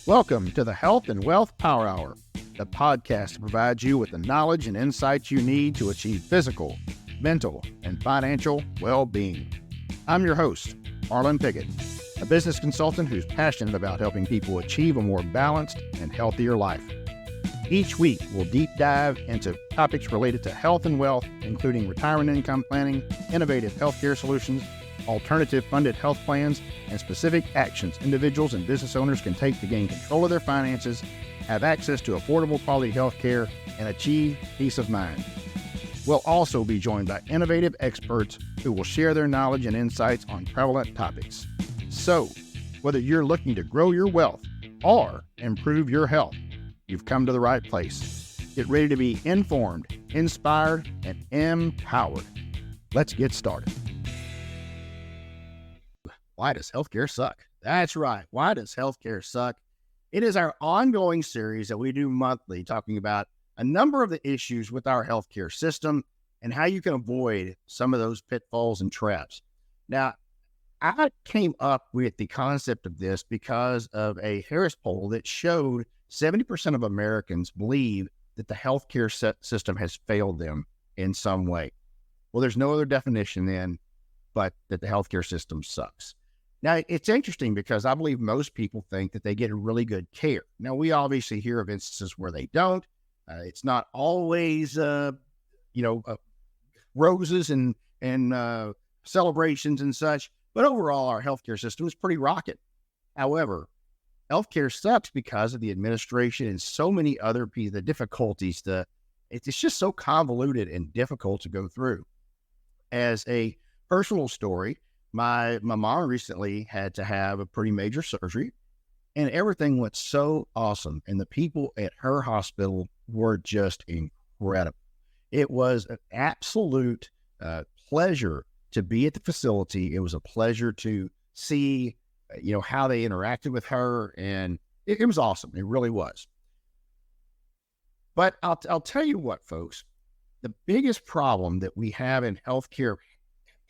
Welcome to the Health and Wealth Power Hour, the podcast that provides you with the knowledge and insights you need to achieve physical, mental, and financial well-being. I'm your host, Harlon Pickett, a business consultant who's passionate about helping people achieve a more balanced and healthier life. Each week, we'll deep dive into topics related to health and wealth, including retirement income planning, innovative healthcare solutions, alternative funded health plans, and specific actions individuals and business owners can take to gain control of their finances, have access to affordable quality health care, and achieve peace of mind. We'll also be joined by innovative experts who will share their knowledge and insights on prevalent topics. So, whether you're looking to grow your wealth or improve your health, you've come to the right place. Get ready to be informed, inspired, and empowered. Let's get started. Why does healthcare suck? That's right. Why does healthcare suck? It is our ongoing series that we do monthly, talking about a number of the issues with our healthcare system and how you can avoid some of those pitfalls and traps. Now, I came up with the concept of this because of a Harris poll that showed 70% of Americans believe that the healthcare system has failed them in some way. Well, there's no other definition then, but that the healthcare system sucks. Now, it's interesting because I believe most people think that they get really good care. Now, we obviously hear of instances where they don't. It's not always, roses and celebrations and such. But overall, our healthcare system is pretty rocket. However, healthcare sucks because of the administration and so many other pieces, the difficulties. It's just so convoluted and difficult to go through. As a personal story, my mom recently had to have a pretty major surgery, and everything went so awesome. And the people at her hospital were just incredible. It was an absolute pleasure to be at the facility. It was a pleasure to see, how they interacted with her, and it was awesome. It really was. But I'll tell you what, folks, the biggest problem that we have in healthcare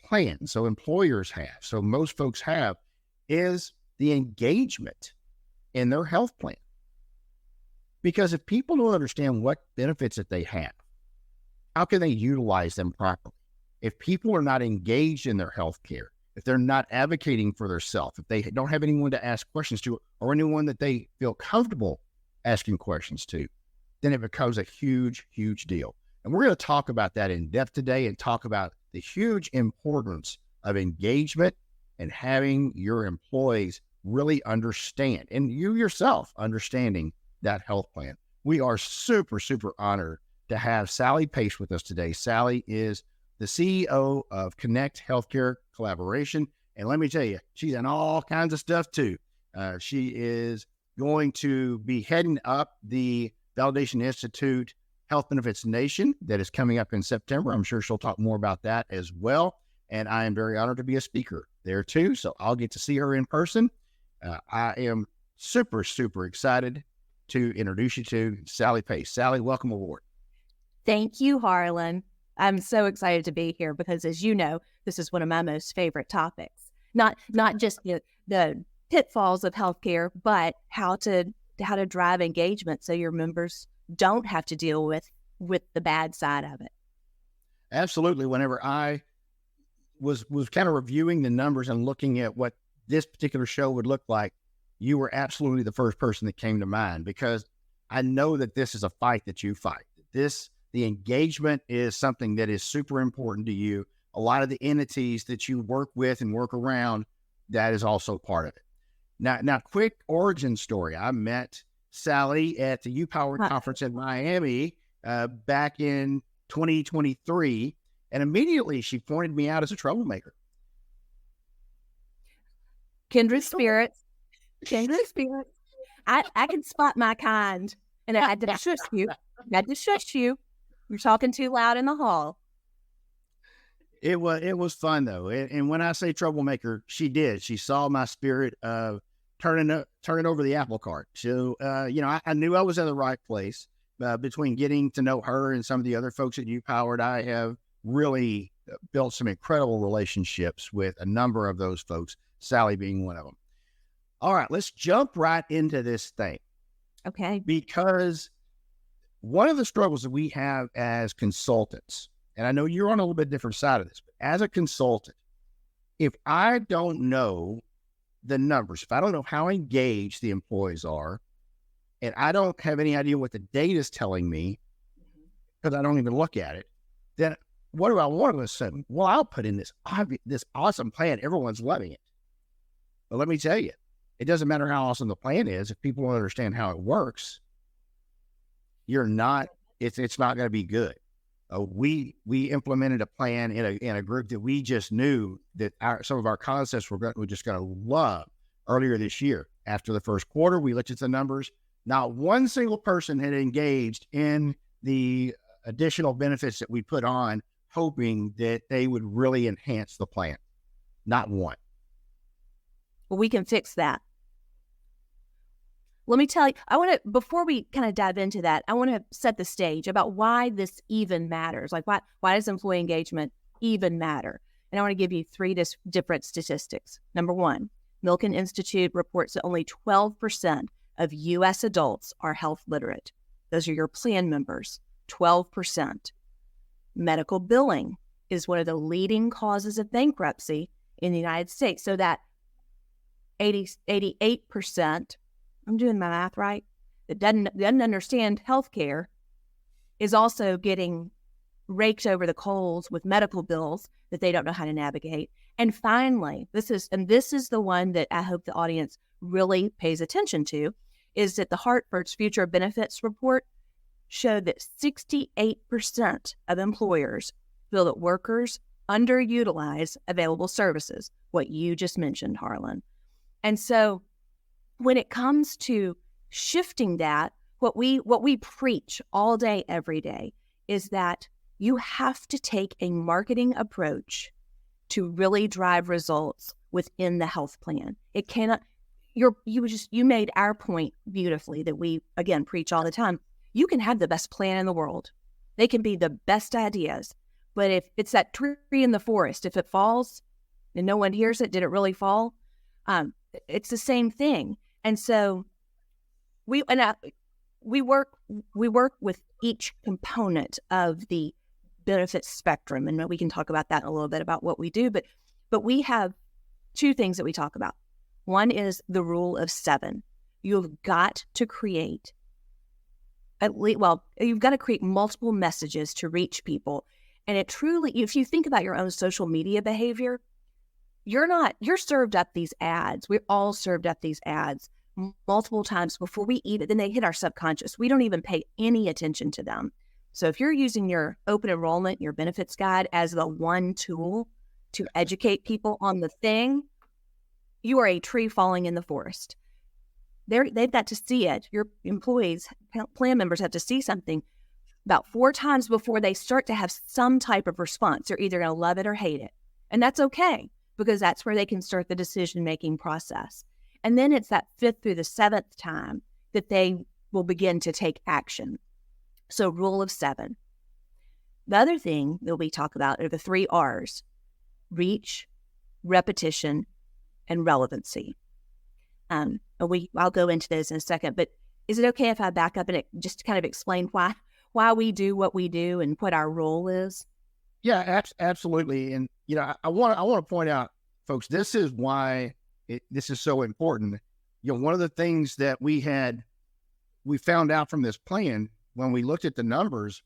plans, so employers have, so most folks have, is the engagement in their health plan. Because if people don't understand what benefits that they have, how can they utilize them properly? If people are not engaged in their health care, if they're not advocating for themselves, if they don't have anyone to ask questions to, or anyone that they feel comfortable asking questions to, then it becomes a huge, huge deal. And we're going to talk about that in depth today and talk about the huge importance of engagement and having your employees really understand, and you yourself understanding that health plan. We are super, super honored to have Sally Pace with us today. Sally is the CEO of Connect Healthcare Collaboration. And let me tell you, she's in all kinds of stuff too. She is going to be heading up the Validation Institute Health Benefits Nation that is coming up in September. I'm sure she'll talk more about that as well. And I am very honored to be a speaker there too. So I'll get to see her in person. I am super, super excited to introduce you to Sally Pace. Sally, welcome aboard. Thank you, Harlan. I'm so excited to be here because, as you know, this is one of my most favorite topics. Not just the pitfalls of healthcare, but how to drive engagement so your members don't have to deal with the bad side of it. Absolutely. Whenever I was kind of reviewing the numbers and looking at what this particular show would look like, you were absolutely the first person that came to mind, because I know that this is a fight that you fight. The engagement is something that is super important to you. A lot of the entities that you work with and work around, that is also part of it. Now, quick origin story. I met Sally at the U-Power conference in Miami back in 2023, and immediately she pointed me out as a troublemaker. Kindred spirits. I can spot my kind, and I had to shush you. You're talking too loud in the hall. It was fun though, and when I say troublemaker, she did. She saw my spirit of turning over the apple cart. So, I knew I was in the right place. Between getting to know her and some of the other folks at U-Powered, I have really built some incredible relationships with a number of those folks, Sally being one of them. All right, let's jump right into this thing Okay. because one of the struggles that we have as consultants, and I know you're on a little bit different side of this, but as a consultant, if I don't know the numbers, if I don't know how engaged the employees are, and I don't have any idea what the data is telling me, because I don't even look at it, then what do I want to assume? Well, I'll put in this awesome plan. Everyone's loving it. But let me tell you, it doesn't matter how awesome the plan is. If people don't understand how it works, it's not going to be good. We implemented a plan in a group that we just knew that some of our concepts were just going to love earlier this year. After the first quarter, we looked at the numbers. Not one single person had engaged in the additional benefits that we put on, hoping that they would really enhance the plan. Not one. Well, we can fix that. Let me tell you, before we kind of dive into that, I want to set the stage about why this even matters. Like, why does employee engagement even matter? And I want to give you three different statistics. Number one, Milken Institute reports that only 12% of U.S. adults are health literate. Those are your plan members, 12%. Medical billing is one of the leading causes of bankruptcy in the United States. So that 88%, I'm doing my math right, that doesn't understand healthcare is also getting raked over the coals with medical bills that they don't know how to navigate. And finally, this is the one that I hope the audience really pays attention to, is that the Hartford's Future Benefits Report showed that 68% of employers feel that workers underutilize available services, what you just mentioned, Harlan. And so when it comes to shifting that, what we preach all day, every day, is that you have to take a marketing approach to really drive results within the health plan. It cannot, you made our point beautifully that we, again, preach all the time. You can have the best plan in the world. They can be the best ideas. But if it's that tree in the forest, if it falls and no one hears it, did it really fall? It's the same thing. And so we work with each component of the benefits spectrum, and we can talk about that in a little bit about what we do. But we have two things that we talk about. One is the rule of 7. You've got to create you've got to create multiple messages to reach people. And it truly, if you think about your own social media behavior, you're served up these ads. We're all served up these ads multiple times before we eat it. Then they hit our subconscious. We don't even pay any attention to them. So if you're using your open enrollment, your benefits guide as the one tool to educate people on the thing, you are a tree falling in the forest. They've got to see it. Your employees, plan members have to see something about 4 times before they start to have some type of response. They're either going to love it or hate it. And that's okay, because that's where they can start the decision-making process. And then it's that 5th through the 7th time that they will begin to take action. So rule of 7. The other thing that we talk about are the 3 R's: reach, repetition, and relevancy. I'll go into those in a second, but is it okay if I back up and just kind of explain why we do what we do and what our role is? Yeah, absolutely. And I want to point out, folks, this is why this is so important. One of the things that we found out from this plan when we looked at the numbers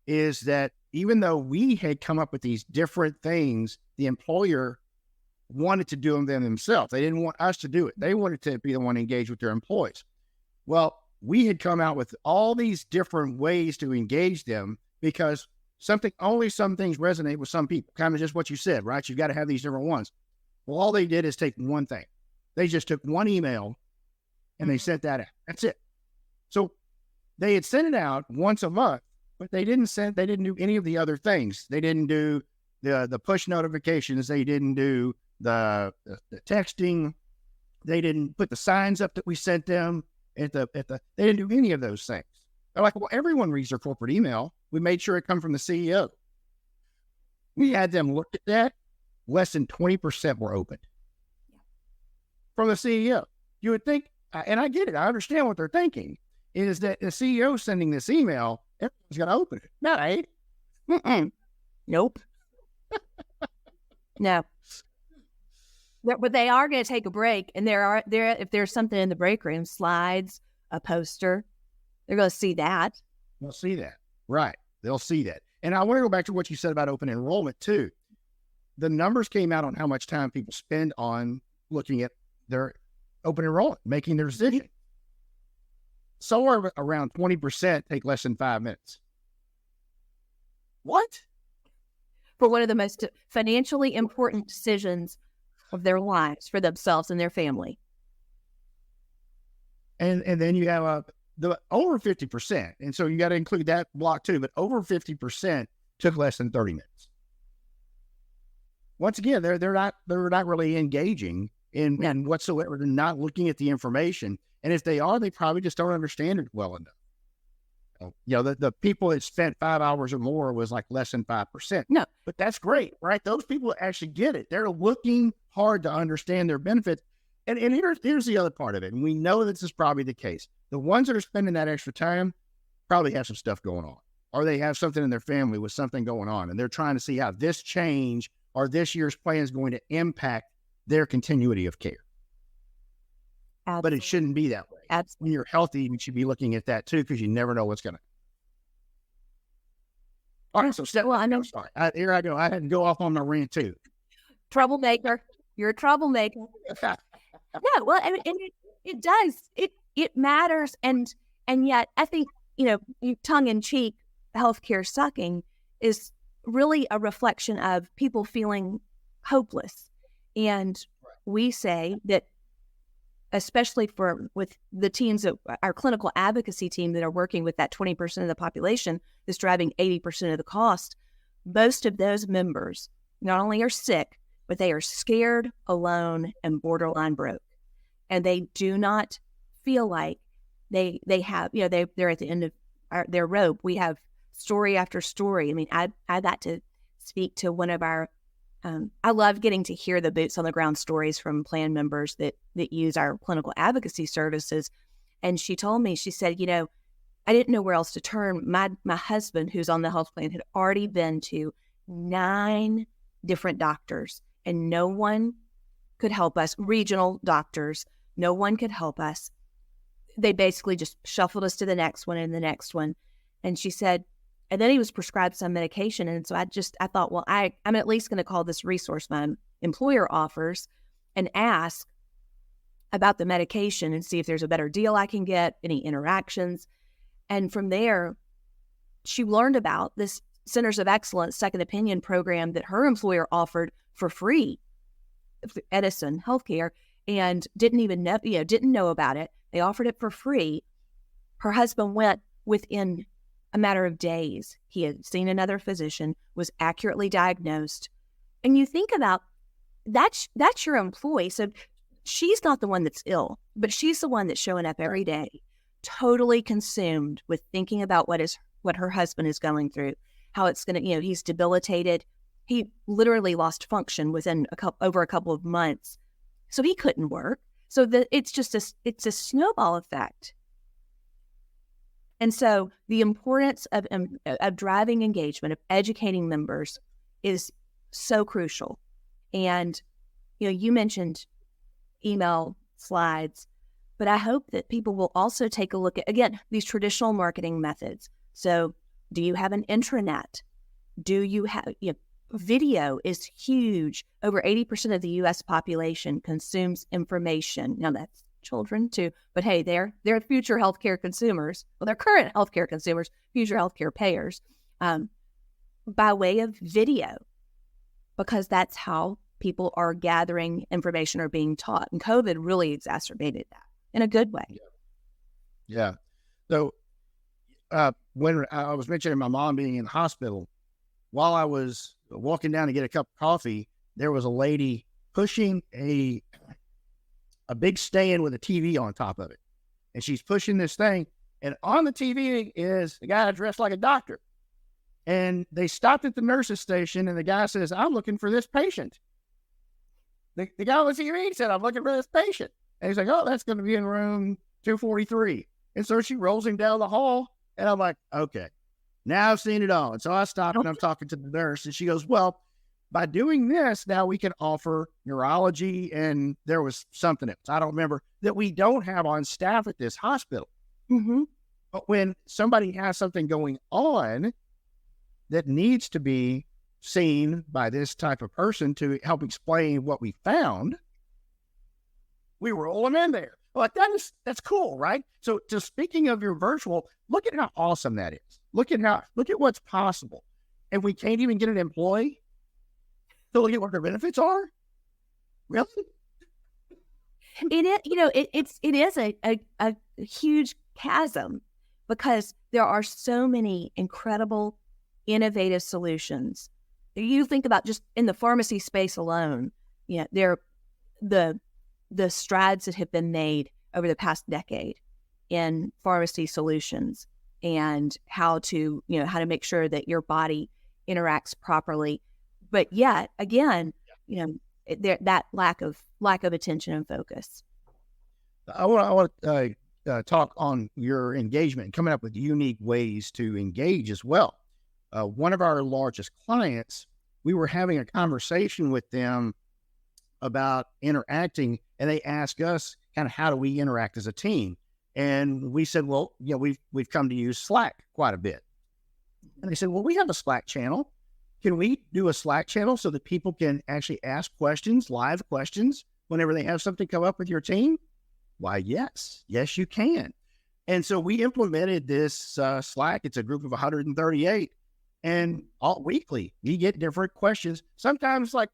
is that even though we had come up with these different things, the employer wanted to do them themselves. They didn't want us to do it. They wanted to be the one to engage with their employees. Well, we had come out with all these different ways to engage them because some things resonate with some people, kind of just what you said, right? You've got to have these different ones. Well, all they did is take one thing. They just took one email and they sent that out. That's it. So they had sent it out once a month, but they didn't do any of the other things. They didn't do the push notifications. They didn't do the texting. They didn't put the signs up that we sent them they didn't do any of those things. They're like, well, everyone reads their corporate email. We made sure it come from the CEO. We had them look at that. Less than 20% were opened from the CEO. you would think, and I get it, I understand what they're thinking, is that the CEO sending this email, everyone's going to open it. No, right? Mm-mm. Nope. No. But they are going to take a break, and if there's something in the break room, slides, a poster, they're going to see that. They'll see that. Right. They'll see that. And I want to go back to what you said about open enrollment too. The numbers came out on how much time people spend on looking at their open enrollment, making their decision. Somewhere around 20% take less than 5 minutes. What? For one of the most financially important decisions of their lives for themselves and their family. And then you have the over 50%. And so you got to include that block too, but over 50% took less than 30 minutes. Once again, they're not really engaging in whatsoever. They're not looking at the information. And if they are, they probably just don't understand it well enough. The people that spent 5 hours or more was like less than 5%. No, but that's great, right? Those people actually get it. They're looking hard to understand their benefits. And here's the other part of it. And we know this is probably the case. The ones that are spending that extra time probably have some stuff going on, or they have something in their family with something going on. And they're trying to see how this change or this year's plan is going to impact their continuity of care. absolutely. But it shouldn't be that way. Absolutely. When you're healthy, you should be looking at that too, because you never know what's going to. All right, so I know. Sorry. Here I go. I had to go off on my rant too. Troublemaker. You're a troublemaker. Yeah, well, I mean, it does. It matters, and yet I think tongue in cheek, healthcare sucking is really a reflection of people feeling hopeless, and we say that, especially with the teams of our clinical advocacy team that are working with that 20% of the population that's driving 80% of the cost, most of those members not only are sick, but they are scared, alone, and borderline broke. And they do not feel like they have, they're at the end of their rope. We have story after story. I mean, I got to speak to one of our, I love getting to hear the boots on the ground stories from plan members that use our clinical advocacy services. And she told me, she said, I didn't know where else to turn. My husband, who's on the health plan, had already been to 9 different doctors, and no one could help us, regional doctors. No one could help us. They basically just shuffled us to the next one and the next one. And she said, and then he was prescribed some medication. And so I thought, well, I'm at least going to call this resource my employer offers and ask about the medication and see if there's a better deal I can get, any interactions. And from there, she learned about this Centers of Excellence Second Opinion program that her employer offered for free, Edison Healthcare, and didn't know about it. They offered it for free. Her husband went within a matter of days. He had seen another physician, was accurately diagnosed. And you think about that's your employee. So she's not the one that's ill, but she's the one that's showing up every day, totally consumed with thinking about what her husband is going through, how it's going to, he's debilitated. He literally lost function within over a couple of months. So he couldn't work. So it's a snowball effect. And so the importance of driving engagement, of educating members, is so crucial. And, you mentioned email, slides, but I hope that people will also take a look at, again, these traditional marketing methods. So do you have an intranet? Do you have, video is huge. Over 80% of the U.S. population consumes information. Now that's children too, but hey, they're future healthcare consumers. Well, they're current healthcare consumers, future healthcare payers, by way of video, because that's how people are gathering information or being taught. And COVID really exacerbated that in a good way. Yeah. So when I was mentioning my mom being in the hospital, while I was walking down to get a cup of coffee, there was a lady pushing a big stand with a TV on top of it. And she's pushing this thing. And on the TV is a guy dressed like a doctor. And they stopped at the nurse's station, and the guy says, "I'm looking for this patient." The guy on the TV said, "I'm looking for this patient." And he's like, oh, that's going to be in room 243. And so she rolls him down the hall. And I'm like, okay, now I've seen it all. And so I stop and I'm talking to the nurse and she goes, well, by doing this, now we can offer neurology. And there was something else, I don't remember, that we don't have on staff at this hospital. Mm-hmm. But when somebody has something going on that needs to be seen by this type of person to help explain what we found, we roll them in there. Like, that's cool, right? So just speaking of your virtual, look at how awesome that is. Look at what's possible. And we can't even get an employee to look at what their benefits are? Really? It is, it is a huge chasm because there are so many incredible, innovative solutions. You think about just in the pharmacy space alone, there the strides that have been made over the past decade in pharmacy solutions and how to make sure that your body interacts properly. But yet again, that lack of attention and focus. I want to talk on your engagement and coming up with unique ways to engage as well. One of our largest clients, we were having a conversation with them about interacting, and they asked us kind of how do we interact as a team, and we said, well, we've come to use Slack quite a bit, and they said, well, we have a Slack channel. Can we do a Slack channel so that people can actually ask questions, live questions, whenever they have something come up with your team? Why, yes, you can. And so we implemented this Slack. It's a group of 138, and all weekly we get different questions. Sometimes like,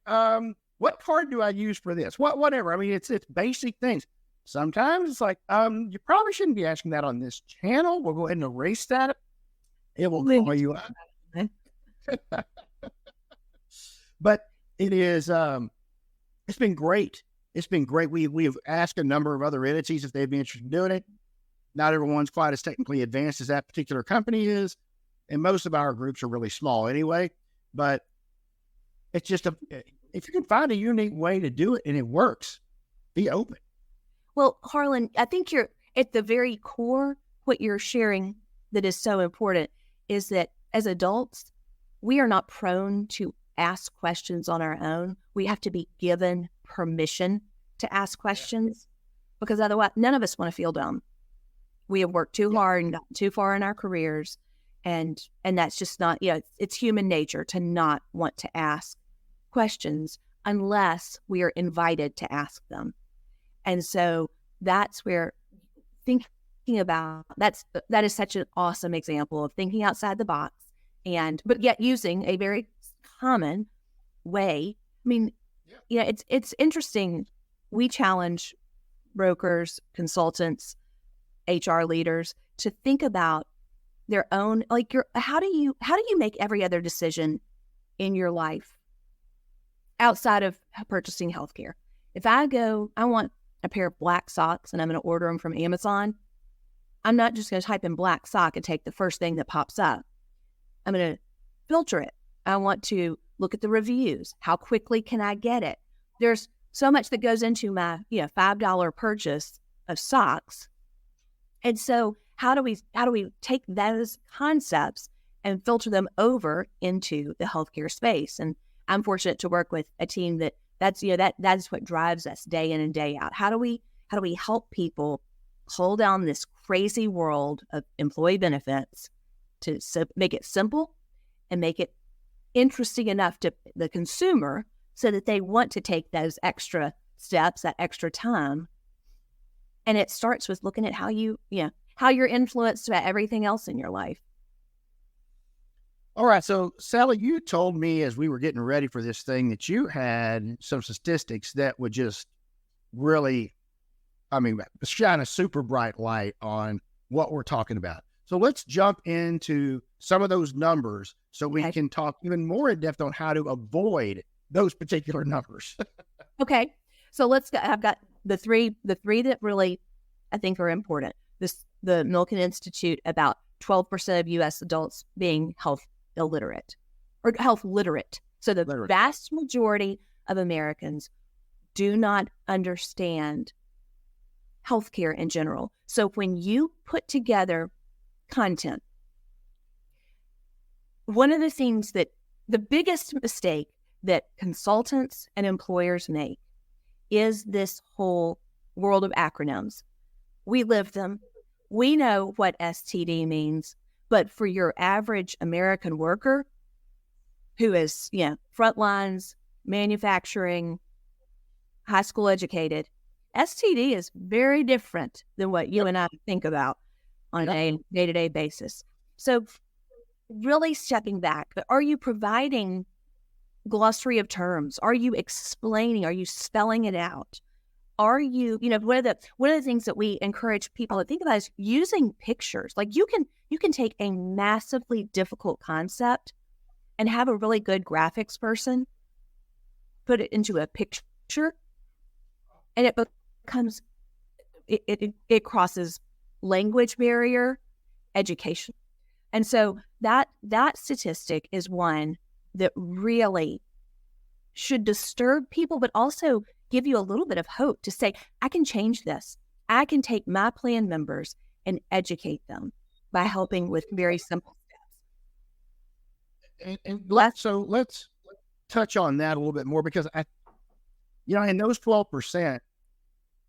what card do I use for this? Whatever. I mean, it's basic things. Sometimes it's like, you probably shouldn't be asking that on this channel. We'll go ahead and erase that. It will call you out. But it is, it's been great. It's been great. We've asked a number of other entities if they'd be interested in doing it. Not everyone's quite as technically advanced as that particular company is. And most of our groups are really small anyway, but it's just if you can find a unique way to do it and it works, be open. Well, Harlan, I think you're at the very core, what you're sharing that is so important is that as adults, we are not prone to ask questions on our own. We have to be given permission to ask questions because otherwise none of us want to feel dumb. We have worked too hard and gotten too far in our careers. And that's just not, it's human nature to not want to ask questions unless we are invited to ask them. And so that's where thinking about, that is such an awesome example of thinking outside the box but yet using a very common way. I mean, it's interesting. We challenge brokers, consultants, HR leaders to think about their own, like how do you make every other decision in your life outside of purchasing healthcare? If I want a pair of black socks and I'm going to order them from Amazon, I'm not just going to type in black sock and take the first thing that pops up. I'm going to filter it. I want to look at the reviews. How quickly can I get it? There's so much that goes into my $5 purchase of socks. And so how do we take those concepts and filter them over into the healthcare space? And I'm fortunate to work with a team that's what drives us day in and day out. How do we help people hold down this crazy world of employee benefits to make it simple and make it interesting enough to the consumer so that they want to take those extra steps, that extra time. And it starts with looking at how you're influenced by everything else in your life. All right. So, Sally, you told me as we were getting ready for this thing that you had some statistics that would just really, shine a super bright light on what we're talking about. So let's jump into some of those numbers so we can talk even more in depth on how to avoid those particular numbers. Okay. So let's go. I've got the three that really I think are important. The Milken Institute, about 12% of U.S. adults being health illiterate or health literate. So the vast majority of Americans do not understand healthcare in general. So when you put together content, one of the things that the biggest mistake that consultants and employers make is this whole world of acronyms. We live them. We know what STD means, but for your average American worker who is, front lines, manufacturing, high school educated, STD is very different than what you and I think about on a day-to-day basis. So really stepping back, but are you providing glossary of terms? Are you explaining? Are you spelling it out? Are you, one of the things that we encourage people to think about is using pictures. Like you can take a massively difficult concept and have a really good graphics person put it into a picture, and it becomes it crosses language barrier, education. And so that statistic is one that really should disturb people, but also give you a little bit of hope to say, I can change this. I can take my plan members and educate them by helping with very simple steps. So let's touch on that a little bit more, because in those 12%,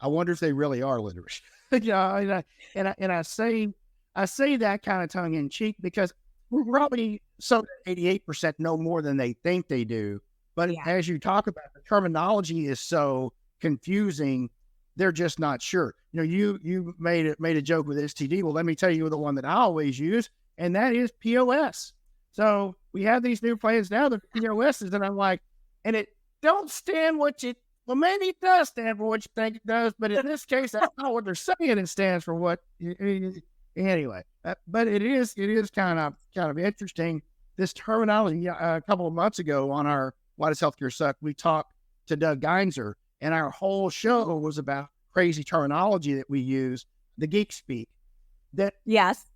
I wonder if they really are literate. And I say that kind of tongue in cheek because we're probably 88% know more than they think they do. But as you talk about, the terminology is so confusing, they're just not sure. You made a joke with STD. Well, let me tell you the one that I always use, and that is POS. So we have these new plans now, the POSs, and I'm like, and it don't stand well, maybe it does stand for what you think it does, but in this case, that's not what they're saying. It stands for what, anyway. But it is kind of interesting, this terminology. A couple of months ago on our Why Does Healthcare Suck, we talked to Doug Geinzer, and our whole show was about crazy terminology that we use, the geek speak. That us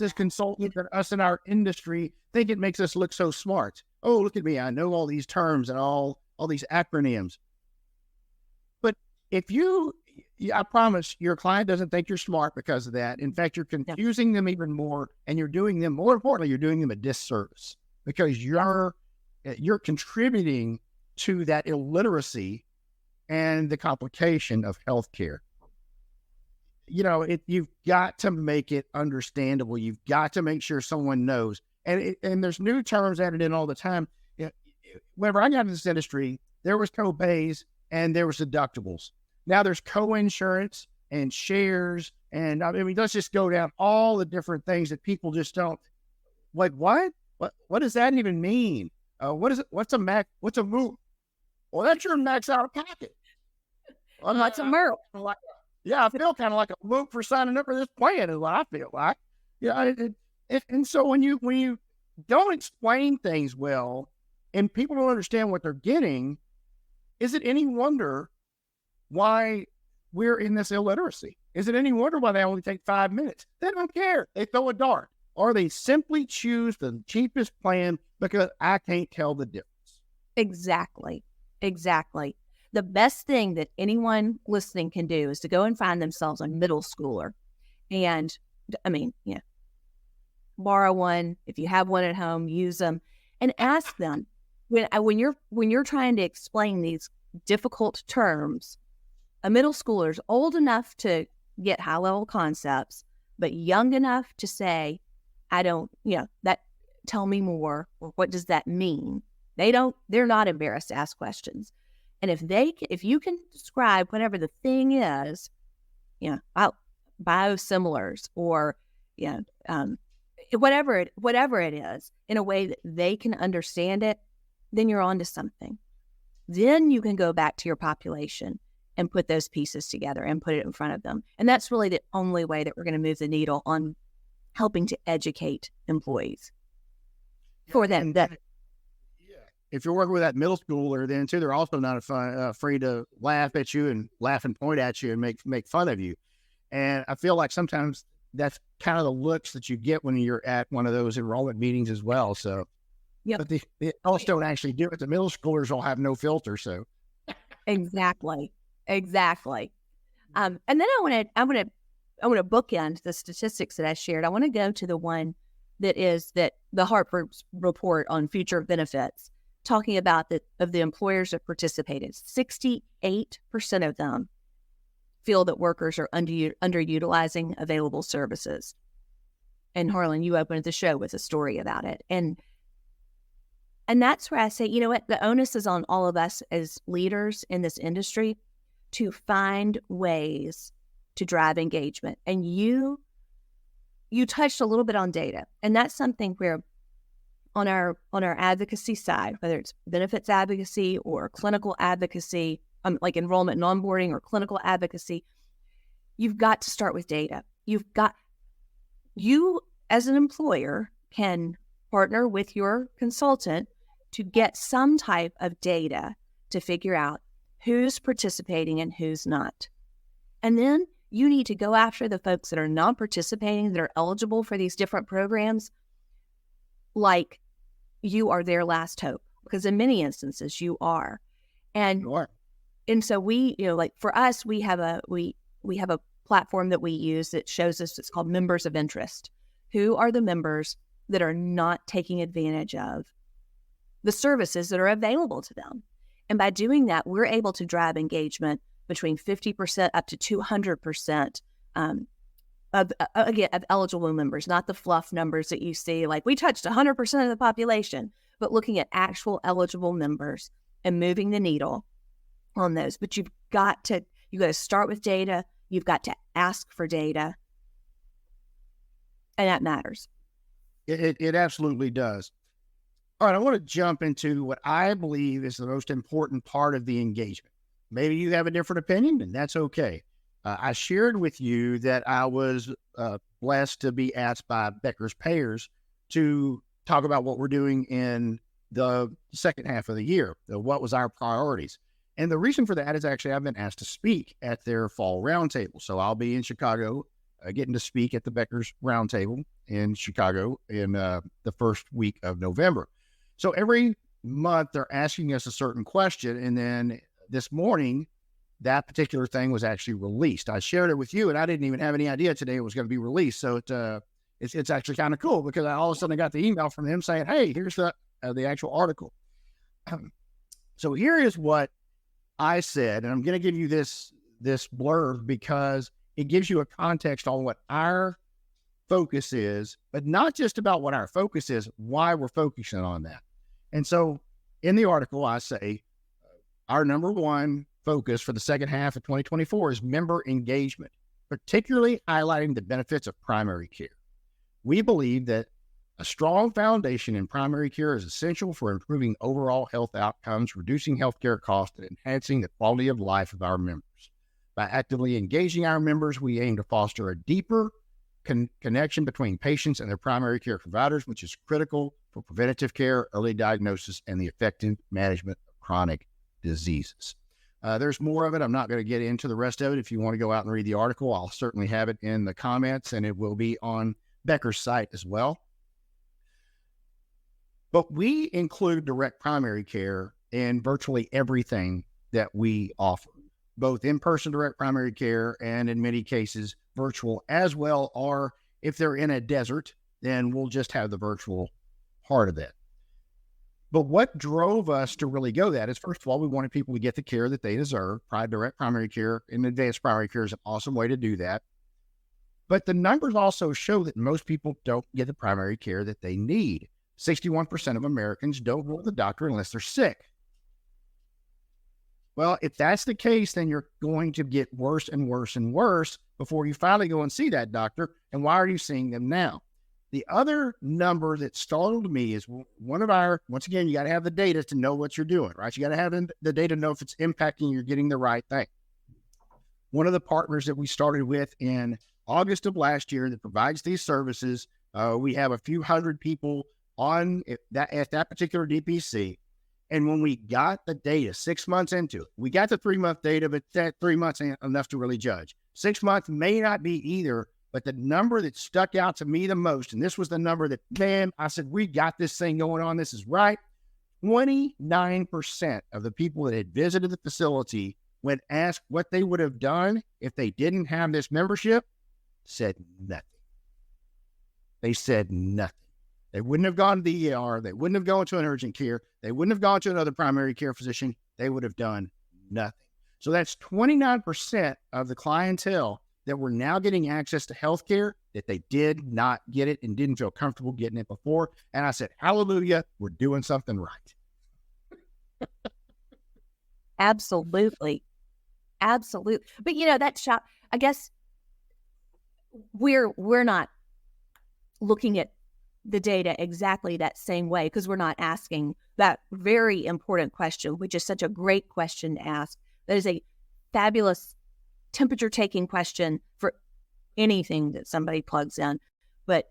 as consultants and us in our industry think it makes us look so smart. Oh, look at me, I know all these terms and all these acronyms. But if I promise your client doesn't think you're smart because of that. In fact, you're confusing them even more, and you're doing them, more importantly, you're doing them a disservice, because you're contributing to that illiteracy and the complication of healthcare. You've got to make it understandable. You've got to make sure someone knows. And there's new terms added in all the time. Whenever I got into this industry, there was co-pays and there was deductibles. Now there's co-insurance and shares. And let's just go down all the different things that people just don't, like, what does that even mean? What is it? What's a max? What's a move? Well, that's your max out of pocket. Well, what's a MERP? I feel kind of like a loop for signing up for this plan is what I feel like. And so when you don't explain things well and people don't understand what they're getting, is it any wonder why we're in this illiteracy? Is it any wonder why they only take 5 minutes? They don't care. They throw a dart, or they simply choose the cheapest plan because I can't tell the difference. Exactly. The best thing that anyone listening can do is to go and find themselves a middle schooler. And borrow one. If you have one at home, use them and ask them when you're trying to explain these difficult terms, a middle schooler is old enough to get high level concepts, but young enough to say, tell me more, or what does that mean? They're not embarrassed to ask questions. And if you can describe whatever the thing is, biosimilars or, whatever it is, in a way that they can understand it, then you're onto something. Then you can go back to your population and put those pieces together and put it in front of them. And that's really the only way that we're going to move the needle on helping to educate employees for them. If you're working with that middle schooler, then too, they're also not afraid to laugh at you and laugh and point at you and make fun of you. And I feel like sometimes that's kind of the looks that you get when you're at one of those enrollment meetings as well. So, but the adults don't actually do it. The middle schoolers will have no filter. So, Exactly. And then I want to bookend the statistics that I shared. I want to go to the one that is that the Hartford's report on future benefits, talking about of the employers that participated, 68% of them feel that workers are underutilizing available services. And Harlan, you opened the show with a story about it. And that's where I say, you know what, the onus is on all of us as leaders in this industry to find ways to drive engagement. And you touched a little bit on data, and that's something where on our advocacy side, whether it's benefits advocacy or clinical advocacy, like enrollment and onboarding or clinical advocacy, you've got to start with data. You as an employer can partner with your consultant to get some type of data to figure out who's participating and who's not. And then you need to go after the folks that are not participating, that are eligible for these different programs, like you are their last hope, because in many instances you are. And Sure. And so we, like for us, we have a platform that we use that shows us, it's called members of interest. Who are the members that are not taking advantage of the services that are available to them? And by doing that, we're able to drive engagement between 50% up to 200% of eligible members, not the fluff numbers that you see, like we touched 100% of the population, but looking at actual eligible members and moving the needle on those. But you got to start with data. You've got to ask for data. And that matters. It absolutely does. All right, I want to jump into what I believe is the most important part of the engagement. Maybe you have a different opinion, and that's okay. I shared with you that I was blessed to be asked by Becker's Payers to talk about what we're doing in the second half of the year. What was our priorities? And the reason for that is actually I've been asked to speak at their fall roundtable. So I'll be in Chicago getting to speak at the Becker's roundtable in Chicago in the first week of November. So every month they're asking us a certain question. And then this morning, that particular thing was actually released. I shared it with you, and I didn't even have any idea today it was going to be released. So it's actually kind of cool, because all of a sudden I got the email from them saying, "Hey, here's the actual article." So here is what I said, and I'm going to give you this blurb because it gives you a context on what our focus is, but not just about what our focus is, why we're focusing on that. And so in the article, I say our number one focus for the second half of 2024 is member engagement, particularly highlighting the benefits of primary care. We believe that a strong foundation in primary care is essential for improving overall health outcomes, reducing healthcare costs, and enhancing the quality of life of our members. By actively engaging our members, we aim to foster a deeper connection between patients and their primary care providers, which is critical for preventative care, early diagnosis, and the effective management of chronic diseases. There's more of it. I'm not going to get into the rest of it. If you want to go out and read the article, I'll certainly have it in the comments, and it will be on Becker's site as well. But we include direct primary care in virtually everything that we offer, both in-person direct primary care and in many cases virtual as well. Or if they're in a desert, then we'll just have the virtual part of that. But what drove us to really go that is, first of all, we wanted people to get the care that they deserve. Direct primary care and advanced primary care is an awesome way to do that. But the numbers also show that most people don't get the primary care that they need. 61% of Americans don't go to the doctor unless they're sick. Well, if that's the case, then you're going to get worse and worse and worse before you finally go and see that doctor. And why are you seeing them now? The other number that startled me is once again, you got to have the data to know what you're doing, right? You got to have the data to know if it's impacting, you're getting the right thing. One of the partners that we started with in August of last year that provides these services, we have a few hundred people at that particular DPC. And when we got the data 6 months into it, we got the 3-month data, but that 3 months ain't enough to really judge. 6 months may not be either, but the number that stuck out to me the most, and this was the number that, man, I said, we got this thing going on. This is right. 29% of the people that had visited the facility when asked what they would have done if they didn't have this membership, said nothing. They said nothing. They wouldn't have gone to the ER. They wouldn't have gone to an urgent care. They wouldn't have gone to another primary care physician. They would have done nothing. So that's 29% of the clientele that were now getting access to healthcare that they did not get it and didn't feel comfortable getting it before. And I said, hallelujah, we're doing something right. Absolutely. Absolutely. But that shop, I guess we're not looking at the data exactly that same way, because we're not asking that very important question, which is such a great question to ask. That is a fabulous temperature taking question for anything that somebody plugs in. But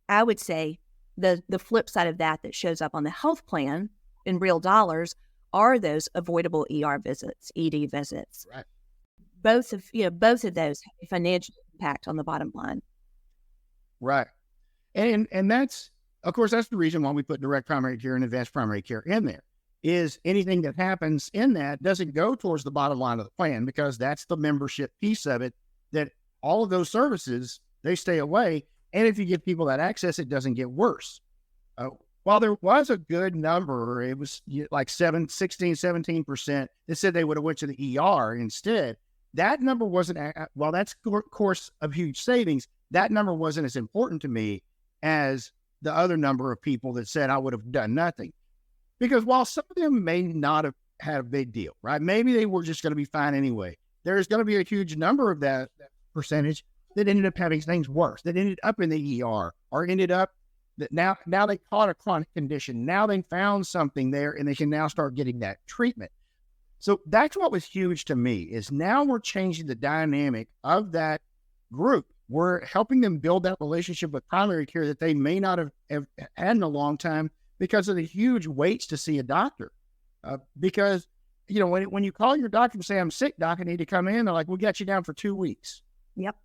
I would say the flip side of that shows up on the health plan in real dollars are those avoidable ER visits, ED visits. Right. Both of those have a financial impact on the bottom line. Right. And that's, of course, that's the reason why we put direct primary care and advanced primary care in there, is anything that happens in that doesn't go towards the bottom line of the plan, because that's the membership piece of it, that all of those services, they stay away. And if you give people that access, it doesn't get worse. While there was a good number, it was like 16, 17% that said they would have went to the ER instead. That number wasn't, while that's of course of huge savings, that number wasn't as important to me as the other number of people that said I would have done nothing. Because while some of them may not have had a big deal, right? Maybe they were just going to be fine anyway. There's going to be a huge number of that percentage that ended up having things worse, that ended up in the ER, or ended up that now they caught a chronic condition. Now they found something there and they can now start getting that treatment. So that's what was huge to me, is now we're changing the dynamic of that group. We're helping them build that relationship with primary care that they may not have had in a long time because of the huge waits to see a doctor. Because, when you call your doctor and say, I'm sick, doc, I need to come in, they're like, we got you down for 2 weeks. Yep.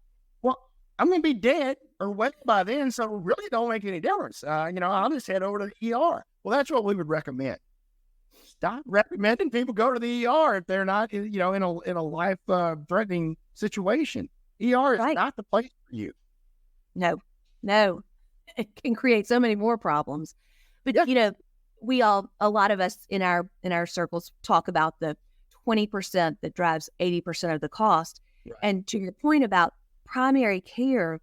Well, I'm going to be dead or wet by then, so it really don't make any difference. I'll just head over to the ER. Well, that's what we would recommend. Stop recommending people go to the ER if they're not, in a life threatening situation. ER is not the place for you. No, it can create so many more problems. But a lot of us in our circles talk about the 20% that drives 80% of the cost. Right. And to your point about primary care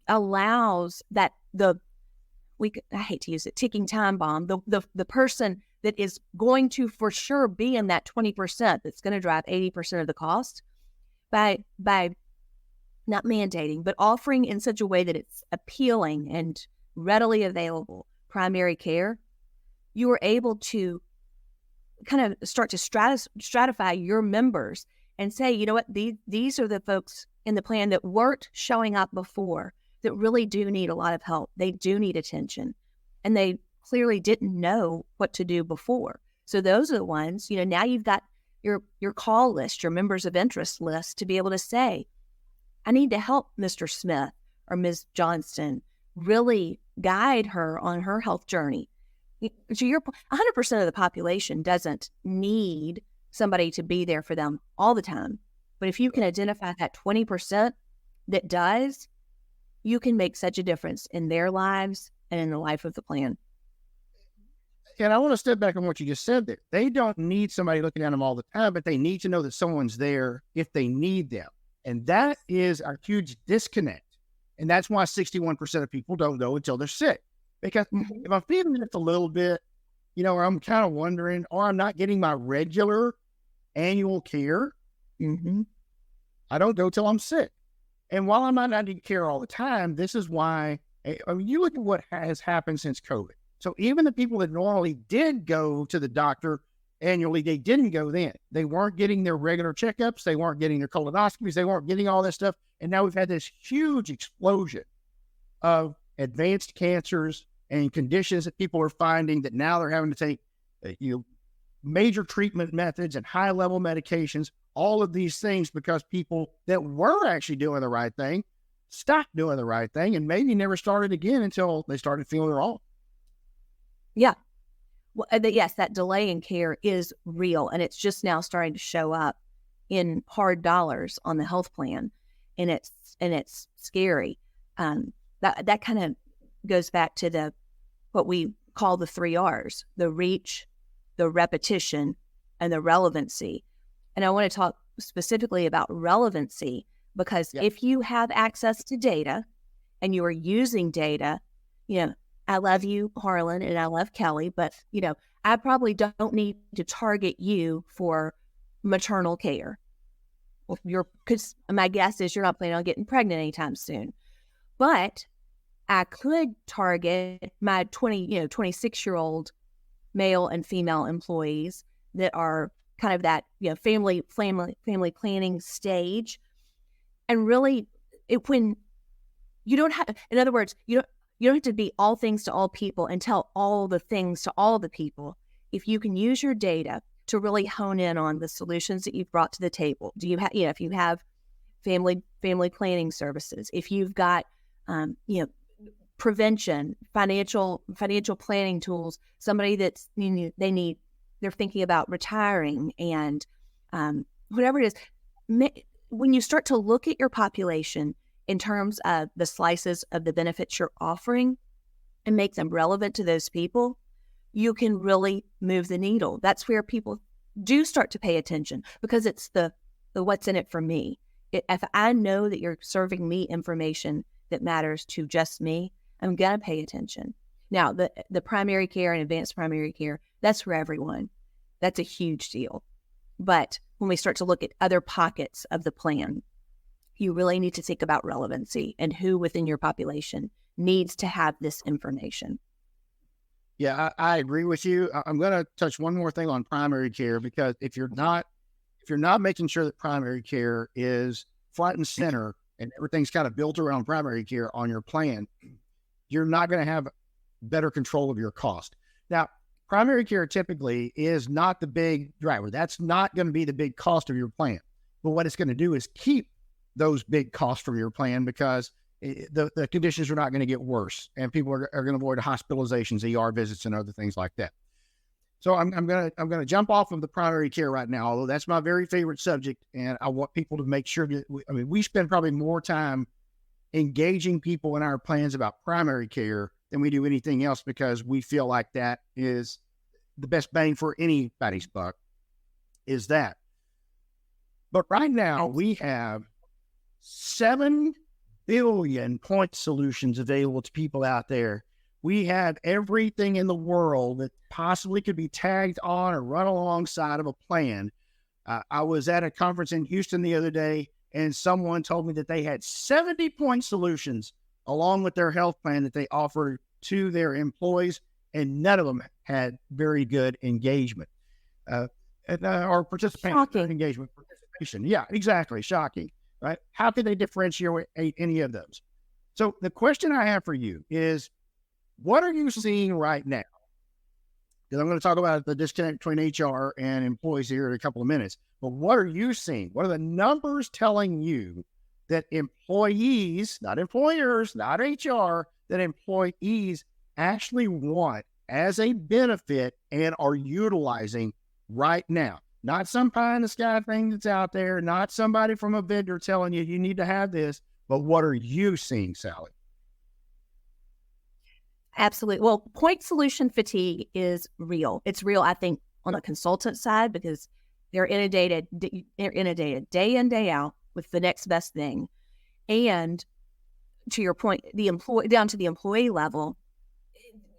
allows that I hate to use it, ticking time bomb, the person that is going to for sure be in that 20% that's going to drive 80% of the cost, by not mandating, but offering in such a way that it's appealing and readily available primary care, you are able to kind of start to stratify your members and say, you know what, these are the folks in the plan that weren't showing up before, that really do need a lot of help. They do need attention. And they clearly didn't know what to do before. So those are the ones, now you've got your call list, your members of interest list, to be able to say, I need to help Mr. Smith or Ms. Johnston, really guide her on her health journey. So 100% of the population doesn't need somebody to be there for them all the time. But if you can identify that 20% that does, you can make such a difference in their lives and in the life of the plan. And I want to step back on what you just said there. They don't need somebody looking at them all the time, but they need to know that someone's there if they need them. And that is a huge disconnect. And that's why 61% of people don't go until they're sick. Because if I'm feeling just a little bit, or I'm kind of wondering, or I'm not getting my regular annual care, I don't go till I'm sick. And while I might not need care all the time, this is why, you look at what has happened since COVID. So even the people that normally did go to the doctor annually, they didn't go then. They weren't getting their regular checkups. They weren't getting their colonoscopies. They weren't getting all this stuff. And now we've had this huge explosion of advanced cancers and conditions that people are finding that now they're having to take major treatment methods and high-level medications, all of these things, because people that were actually doing the right thing stopped doing the right thing and maybe never started again until they started feeling wrong. Yeah. yes, that delay in care is real, and it's just now starting to show up in hard dollars on the health plan, and it's scary. That kind of goes back to what we call the 3 R's: the reach, the repetition, and the relevancy. And I want to talk specifically about relevancy because Yeah. if you have access to data and you are using data, I love you, Harlan, and I love Kelly, but I probably don't need to target you for maternal care. Because my guess is you're not planning on getting pregnant anytime soon. But I could target my 26-year-old male and female employees that are kind of that, family planning stage. And really, when you don't have, in other words, you don't have to be all things to all people and tell all the things to all the people. If you can use your data to really hone in on the solutions that you've brought to the table. Do you have, if you have family planning services, if you've got, prevention, financial planning tools, somebody that's, they're thinking about retiring and whatever it is. When you start to look at your population in terms of the slices of the benefits you're offering and make them relevant to those people, you can really move the needle. That's where people do start to pay attention because it's the what's in it for me. If I know that you're serving me information that matters to just me, I'm going to pay attention. Now, the primary care and advanced primary care, that's for everyone. That's a huge deal. But when we start to look at other pockets of the plan, you really need to think about relevancy and who within your population needs to have this information. Yeah, I agree with you. I'm going to touch one more thing on primary care because if you're not making sure that primary care is front and center and everything's kind of built around primary care on your plan, you're not going to have better control of your cost. Now, primary care typically is not the big driver. That's not going to be the big cost of your plan. But what it's going to do is keep those big costs from your plan because the conditions are not going to get worse and people are going to avoid hospitalizations, ER visits, and other things like that. So I'm going to jump off of the primary care right now, although that's my very favorite subject. And I want people to make sure that we spend probably more time engaging people in our plans about primary care than we do anything else because we feel like that is the best bang for anybody's buck is that. But right now we have 7 billion point solutions available to people out there. We have everything in the world that possibly could be tagged on or run alongside of a plan. I was at a conference in Houston the other day, and someone told me that they had 70 point solutions along with their health plan that they offered to their employees, and none of them had very good engagement or participation. Engagement participation. Yeah, exactly. Shocking. Right? How could they differentiate any of those? So the question I have for you is, what are you seeing right now? Because I'm going to talk about the disconnect between HR and employees here in a couple of minutes. But what are you seeing? What are the numbers telling you that employees, not employers, not HR, that employees actually want as a benefit and are utilizing right now? Not some pie in the sky thing that's out there, not somebody from a vendor telling you need to have this, but what are you seeing, Sally? Absolutely. Well, point solution fatigue is real. It's real, I think, on the consultant side because they're inundated day in, day out with the next best thing. And to your point, down to the employee level,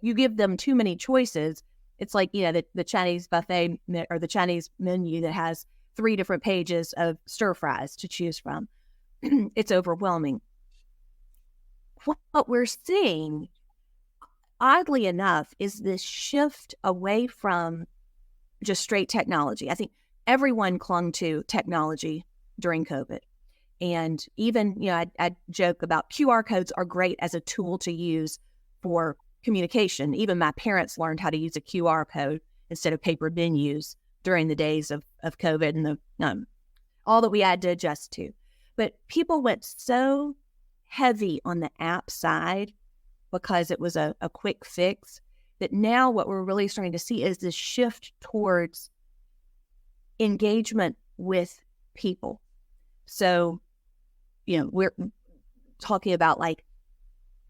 you give them too many choices. It's like, the Chinese buffet or the Chinese menu that has 3 different pages of stir fries to choose from. It's overwhelming. What we're seeing, oddly enough, is this shift away from just straight technology. I think everyone clung to technology during COVID. And even, I joke about QR codes are great as a tool to use for communication. Even my parents learned how to use a QR code instead of paper menus during the days of COVID and the all that we had to adjust to. But people went so heavy on the app side because it was a quick fix that now what we're really starting to see is this shift towards engagement with people. So, we're talking about like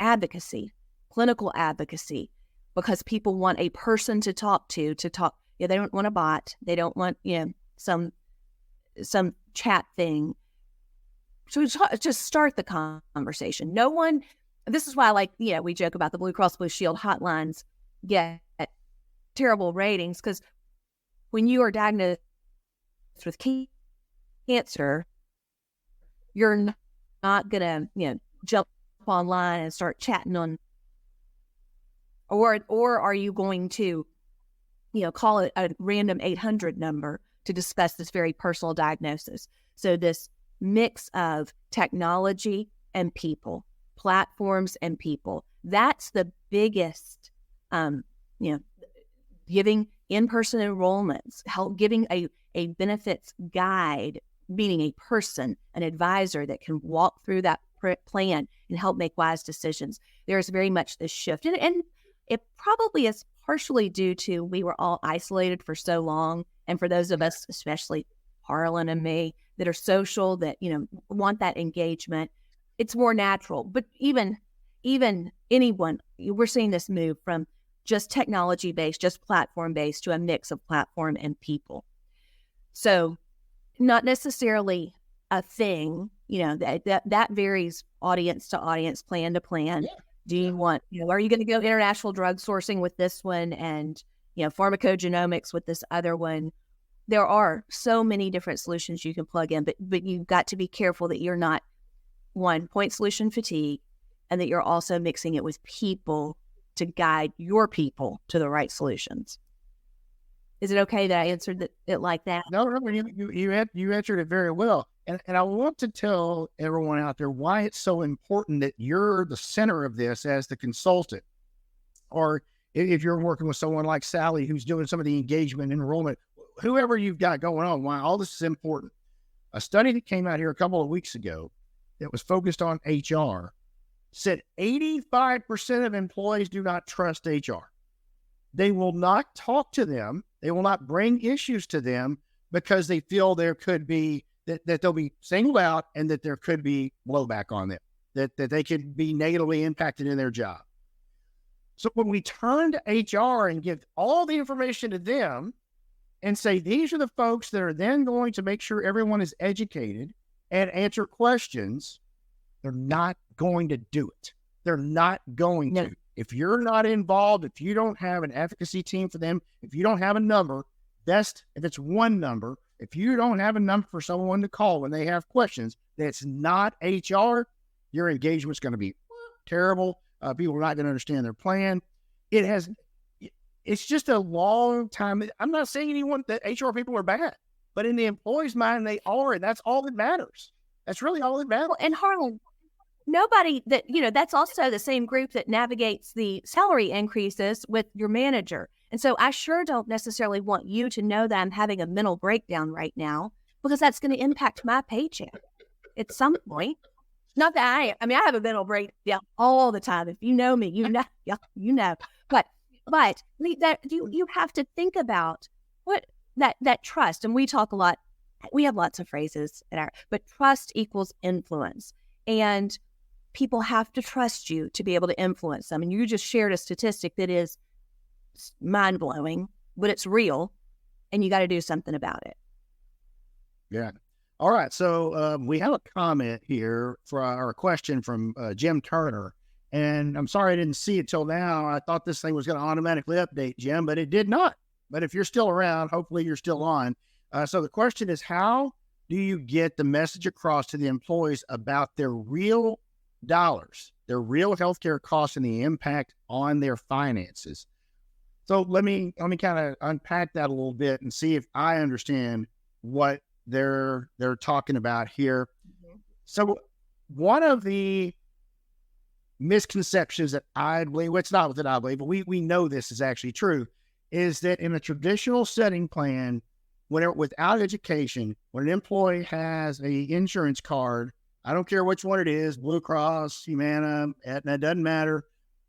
advocacy, clinical advocacy, because people want a person to talk to talk. They don't want a bot. They don't want, some chat thing. So just start the conversation. No one, this is why, we joke about the Blue Cross Blue Shield hotlines get terrible ratings, because when you are diagnosed with cancer, you're not going to, jump online and start chatting on, or are you going to, call it a random 800 number to discuss this very personal diagnosis? So this mix of technology and people, platforms and people, that's the biggest, giving in-person enrollments, giving a benefits guide, meaning a person, an advisor that can walk through that plan and help make wise decisions. There's very much this shift. And it probably is partially due to we were all isolated for so long. And for those of us, especially Harlan and me, that are social, that, want that engagement, it's more natural. But even anyone, we're seeing this move from just technology-based, just platform-based, to a mix of platform and people. So not necessarily a thing, that varies audience to audience, plan to plan. Yeah. Do you want, are you going to go international drug sourcing with this one and, pharmacogenomics with this other one? There are so many different solutions you can plug in, but you've got to be careful that you're not, one, point solution fatigue, and that you're also mixing it with people to guide your people to the right solutions. Is it okay that I answered it like that? No, you answered it very well. And I want to tell everyone out there why it's so important that you're the center of this as the consultant. Or if you're working with someone like Sally, who's doing some of the engagement, enrollment, whoever you've got going on, why all this is important. A study that came out here a couple of weeks ago that was focused on HR said 85% of employees do not trust HR. They will not talk to them. They will not bring issues to them because they feel there could be, that they'll be singled out and that there could be blowback on them, that they could be negatively impacted in their job. So when we turn to HR and give all the information to them and say, these are the folks that are then going to make sure everyone is educated and answer questions, they're not going to do it. They're not going to. If you're not involved, if you don't have an advocacy team for them, if you don't have a number, best if it's one number, if you don't have a number for someone to call when they have questions, that's not HR, your engagement's going to be terrible. People are not going to understand their plan. It's just a long time. I'm not saying anyone that HR people are bad, but in the employee's mind, they are, and that's all that matters. That's really all that matters. Well, and Harlan, nobody that, that's also the same group that navigates the salary increases with your manager. And so I sure don't necessarily want you to know that I'm having a mental breakdown right now, because that's going to impact my paycheck at some point. Not that I have a mental breakdown all the time. If you know me, you know. But that you have to think about what that trust. And we talk a lot. We have lots of phrases but trust equals influence. And people have to trust you to be able to influence them. And you just shared a statistic that is mind-blowing, but it's real, and you got to do something about it. Yeah. All right. So we have a comment here or a question from Jim Turner. And I'm sorry I didn't see it till now. I thought this thing was going to automatically update, Jim, but it did not. But if you're still around, hopefully you're still on. So the question is, how do you get the message across to the employees about their real dollars, their real healthcare costs, and the impact on their finances? So let me kind of unpack that a little bit and see if I understand what they're talking about here. Mm-hmm. So one of the misconceptions that I believe, well, it's not that I believe, but we know this is actually true, is that in a traditional setting plan, without education, when an employee has a insurance card, I don't care which one it is, Blue Cross, Humana, Aetna, it doesn't matter.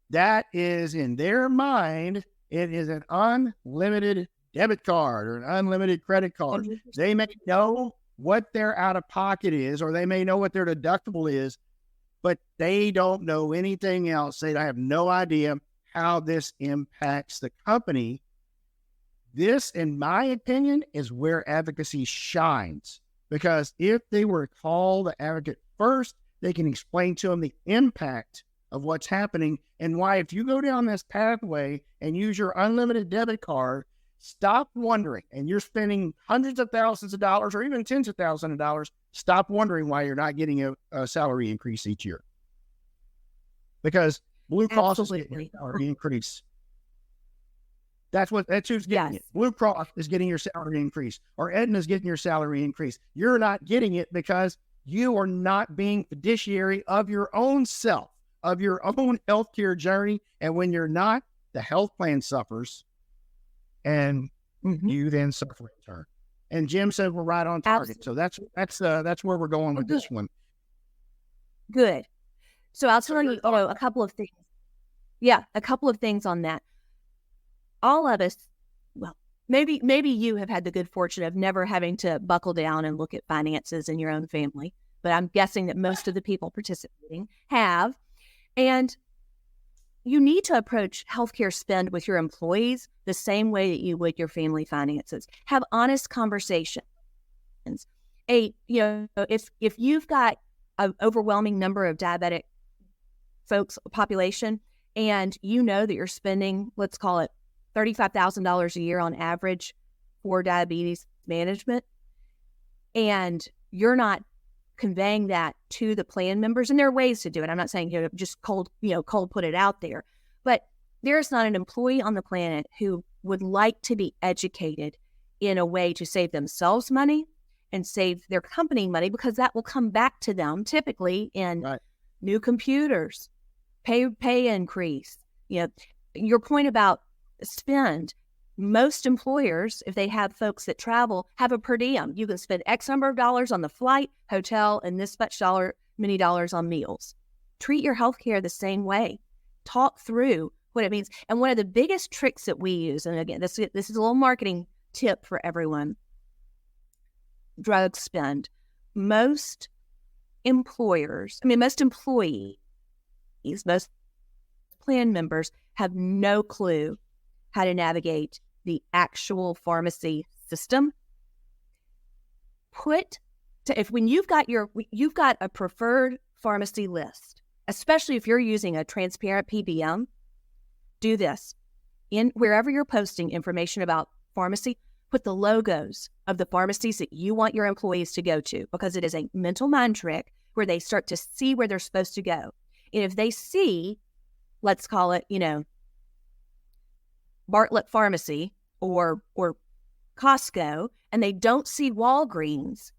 That is in their mind, it is an unlimited debit card or an unlimited credit card. They may know what their out of pocket is, or they may know what their deductible is, but they don't know anything else. They have no idea how this impacts the company. This, in my opinion, is where advocacy shines, because if they were called the advocate first, they can explain to them the impact of what's happening and why, if you go down this pathway and use your unlimited debit card, stop wondering, and you're spending hundreds of thousands of dollars or even tens of thousands of dollars, stop wondering why you're not getting a salary increase each year. Because Blue Cross is getting a salary increase. That's who's getting it. Blue Cross is getting your salary increase, or Aetna is getting your salary increase. You're not getting it because you are not being fiduciary of your own self, of your own healthcare journey. And when you're not, the health plan suffers, and you then suffer in turn. And Jim said we're right on target. Absolutely. So that's where we're going with this one. Good. So I'll tell you a couple of things. Yeah, a couple of things on that. All of us, well, maybe you have had the good fortune of never having to buckle down and look at finances in your own family, but I'm guessing that most of the people participating have. And you need to approach healthcare spend with your employees the same way that you would your family finances. Have honest conversations. If you've got an overwhelming number of diabetic folks, population, and you know that you're spending, let's call it $35,000 a year on average for diabetes management, and you're not conveying that to the plan members, and there are ways to do it. I'm not saying just cold put it out there, but there's not an employee on the planet who would like to be educated in a way to save themselves money and save their company money, because that will come back to them typically in new computers, pay increase. Your point about spend, most employers, if they have folks that travel, have a per diem. You can spend X number of dollars on the flight, hotel, and this many dollars on meals. Treat your healthcare the same way. Talk through what it means. And one of the biggest tricks that we use, and again, this is a little marketing tip for everyone, drug spend. Most employees, most plan members have no clue how to navigate the actual pharmacy system. When you've got a preferred pharmacy list, especially if you're using a transparent PBM, do this. In wherever you're posting information about pharmacy, put the logos of the pharmacies that you want your employees to go to, because it is a mental mind trick where they start to see where they're supposed to go. And if they see, let's call it, Bartlett Pharmacy or Costco, and they don't see Walgreens,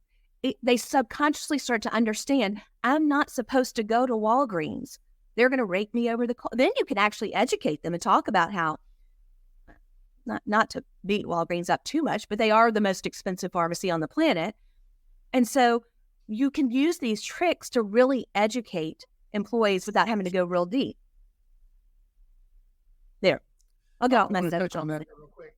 they subconsciously start to understand, I'm not supposed to go to Walgreens. They're going to rake me over the coals. Then you can actually educate them and talk about how, not to beat Walgreens up too much, but they are the most expensive pharmacy on the planet. And so you can use these tricks to really educate employees without having to go real deep. There. I'll get out my touch on that real quick.